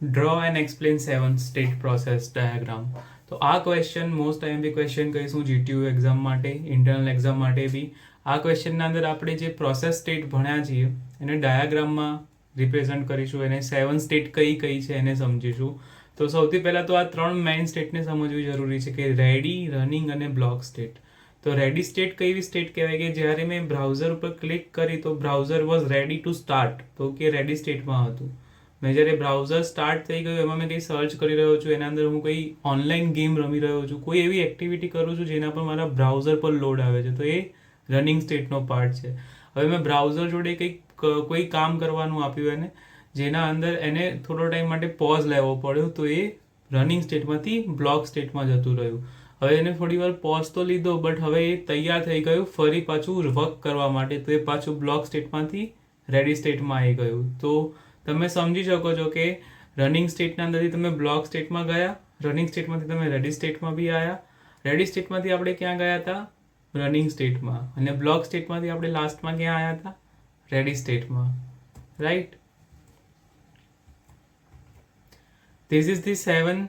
Draw and explain 7 state process diagram. તો આ question most IMP question કહીશું GTU exam માટે, ઇન્ટરનલ એક્ઝામ માટે બી. આ ક્વેશ્ચનના અંદર આપણે જે પ્રોસેસ સ્ટેટ ભણ્યા છીએ એને ડાયાગ્રામમાં રિપ્રેઝન્ટ કરીશું, એને 7 સ્ટેટ કઈ કઈ છે એને સમજીશું. તો સૌથી પહેલાં તો આ 3 મેઇન સ્ટેટને સમજવી જરૂરી છે કે રેડી, રનિંગ અને બ્લોક સ્ટેટ. તો રેડી સ્ટેટ કઈ સ્ટેટ કહેવાય કે જ્યારે મેં બ્રાઉઝર ઉપર ક્લિક કરી તો browser was ready to start, તો કે રેડી સ્ટેટમાં હતું. મેં જ્યારે બ્રાઉઝર સ્ટાર્ટ થઈ ગયું એમાં મેં કંઈ સર્ચ કરી રહ્યો છું, એના અંદર હું કોઈ ઓનલાઈન ગેમ રમી રહ્યો છું, કોઈ એવી એક્ટિવિટી કરું છું જેના પર મારા બ્રાઉઝર પર લોડ આવે છે, તો એ રનિંગ સ્ટેટનો પાર્ટ છે. હવે મેં બ્રાઉઝર જોડે કોઈ કામ કરવાનું આપ્યું એને, જેના અંદર એને થોડો ટાઈમ માટે પોઝ લેવો પડ્યો, તો એ રનિંગ સ્ટેટમાંથી બ્લોક સ્ટેટમાં જતું રહ્યું. હવે એને થોડી વાર પોઝ તો લીધો, બટ હવે એ તૈયાર થઈ ગયું ફરી પાછું વર્ક કરવા માટે, તો એ પાછું બ્લોક સ્ટેટમાંથી રેડી સ્ટેટમાં આવી ગયું. તો તમે સમજી શકો છો કે રનિંગ સ્ટેટના અંદરથી તમે બ્લોક સ્ટેટમાં ગયા, રનિંગ સ્ટેટમાંથી તમે રેડી સ્ટેટમાં બી આવ્યા, રેડી સ્ટેટમાંથી આપણે ક્યાં ગયા હતા? રનિંગ સ્ટેટમાં. અને બ્લોક સ્ટેટમાંથી આપણે લાસ્ટમાં ક્યાં આવ્યા હતા? રેડી સ્ટેટમાં. Right? This is the 7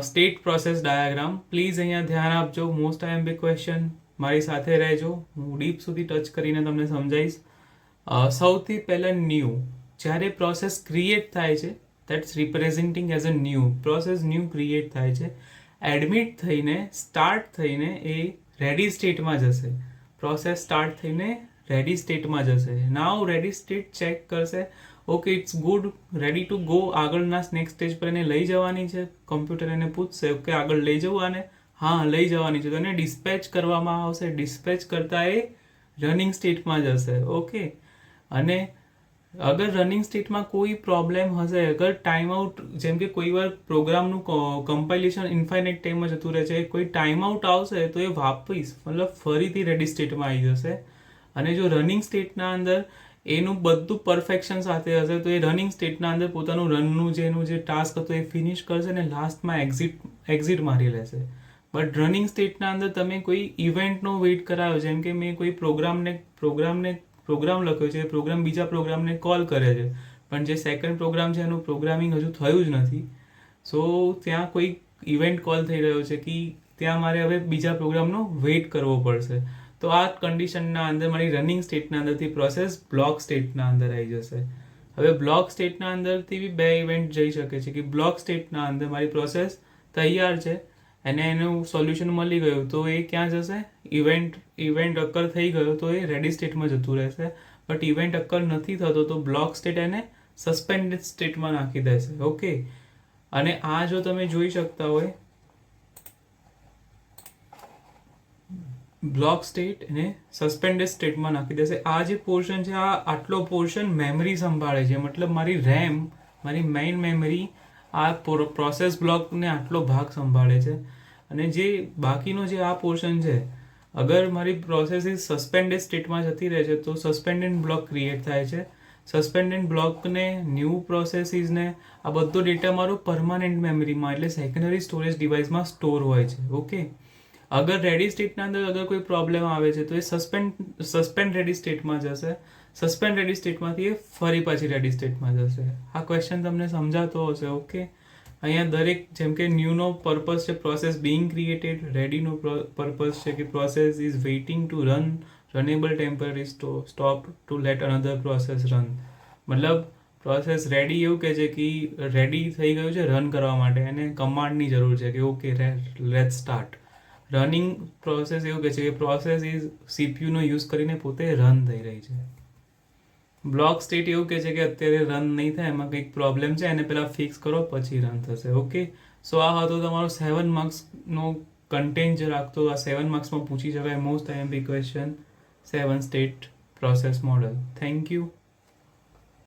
state process diagram. Please અહીંયા ધ્યાન આપજો, મોસ્ટ આઈએમપી ક્વેશ્ચન, મારી સાથે રહેજો, હું ડીપ સુધી ટચ કરીને તમને સમજાવીશ. સૌથી પહેલાં ન્યૂ, જ્યારે પ્રોસેસ ક્રિએટ થાય છે that's representing as a new process, new create થાય છે, એડમિટ થઈને સ્ટાર્ટ થઈને એ રેડી સ્ટેટમાં જશે. પ્રોસેસ સ્ટાર્ટ થઈને રેડી સ્ટેટમાં જશે. નાવ રેડી સ્ટેટ ચેક કરશે, okay it's good, ready to go, આગળના નેક્સ્ટ સ્ટેજ પર એને લઈ જવાની છે. કમ્પ્યુટર એને પૂછશે ઓકે આગળ લઈ જવું આને, હા લઈ જવાની છે, તો એને ડિસ્પેચ કરવામાં આવશે. ડિસ્પેચ કરતાં એ રનિંગ સ્ટેટમાં જશે. ઓકે, અને અગર રનિંગ સ્ટેટમાં કોઈ પ્રોબ્લેમ હશે, અગર ટાઈમ આઉટ, જેમ કે કોઈ વાર પ્રોગ્રામનું કમ્પાઇલેશન ઇન્ફાઇનાઇટ ટાઈમમાં જતું રહે છે, કોઈ ટાઈમ આઉટ આવશે તો એ વાપસ મતલબ ફરીથી રેડી સ્ટેટમાં આવી જશે. અને જો રનિંગ સ્ટેટના અંદર એનું બધું પરફેક્શન સાથે હશે તો એ રનિંગ સ્ટેટના અંદર પોતાનું રનનું જેનું જે ટાસ્ક હતું એ ફિનિશ કરશે ને લાસ્ટમાં એક્ઝિટ મારી લેશે. બટ રનિંગ સ્ટેટના અંદર તમે કોઈ ઇવેન્ટનો વેઇટ કરાવ્યો, જેમ કે મેં કોઈ પ્રોગ્રામ લખ્યો છે, પ્રોગ્રામ બીજા પ્રોગ્રામને કોલ કરે છે, પણ જે સેકન્ડ પ્રોગ્રામ છે એનું પ્રોગ્રામિંગ હજુ થયું જ નથી. સો ત્યાં કોઈ ઇવેન્ટ કોલ થઈ રહ્યો છે કે ત્યાં મારે હવે બીજા પ્રોગ્રામનો વેઇટ કરવો પડશે. તો આ કન્ડિશનના અંદર મારી રનિંગ સ્ટેટના અંદરથી પ્રોસેસ બ્લોક સ્ટેટના અંદર આવી જશે. હવે બ્લોક સ્ટેટના અંદરથી બી 2 ઇવેન્ટ જઈ શકે છે કે બ્લોક સ્ટેટના અંદર મારી પ્રોસેસ તૈયાર છે અને એનું સોલ્યુશન મળી ગયું, તો એ ક્યાં જશે? ઇવેન્ટ અકર થઈ ગયો તો એ રેડી સ્ટેટમાં જતું રહેશે. બટ ઇવેન્ટ અકર નથી થતો તો બ્લોક સ્ટેટ એને સસ્પેન્ડેડ સ્ટેટમાં નાખી દેશે. ઓકે, અને આ જો તમે જોઈ શકતા હોય, બ્લોક સ્ટેટ એને સસ્પેન્ડેડ સ્ટેટમાં નાખી દેશે. આ જે પોર્શન છે, આ આટલો પોર્શન મેમરી સંભાળે છે, મતલબ મારી રેમ, મારી મેઇન મેમરી આ પ્રોસેસ બ્લોકને આટલો ભાગ સંભાળે છે. અને જે બાકીનો જે આ પોર્શન છે, અગર મારી પ્રોસેસ સસ્પેન્ડેડ સ્ટેટમાં જતી રહે છે તો સસ્પેન્ડેડ બ્લોક ક્રિએટ થાય છે. સસ્પેન્ડેડ બ્લોકને, ન્યૂ પ્રોસેસીસને આ બધો ડેટા મારો પરમાનન્ટ મેમરીમાં એટલે સેકન્ડરી સ્ટોરેજ ડિવાઇસમાં સ્ટોર હોય છે. ઓકે, અગર રેડી સ્ટેટના અંદર અગર કોઈ પ્રોબ્લેમ આવે છે તો એ સસ્પેન્ડ રેડી સ્ટેટમાં જશે. સસ્પેન્ડ રેડી સ્ટેટમાંથી એ ફરી પાછી રેડી સ્ટેટમાં જશે. આ ક્વેશ્ચન તમને સમજાતો હશે. ઓકે, અહીંયા દરેક, જેમ કે ન્યૂનો પર્પઝ છે પ્રોસેસ બીઇંગ ક્રિએટેડ, રેડીનો પર્પઝ છે કે process is waiting to run, runnable temporary stop to let another process run. મતલબ પ્રોસેસ રેડી એવું કહે છે કે રેડી થઈ ગયું છે રન કરવા માટે, એને કમાન્ડની જરૂર છે કે okay late start. Running process એવું કહે છે કે પ્રોસેસ ઇઝ સીપીયુનો યુઝ કરીને પોતે રન થઈ રહી છે. બ્લોક સ્ટેટ એવું કહે છે કે અત્યારે રન નહીં થાય, એમાં કંઈક પ્રોબ્લેમ છે, એને પહેલાં ફિક્સ કરો પછી રન થશે. ઓકે, સો આ હતો તમારો 7 માર્ક્સનો કન્ટેન્ટ જે રાખતો, આ 7 માર્ક્સમાં પૂછી શકાય most IMP question, 7 state process model. Thank you.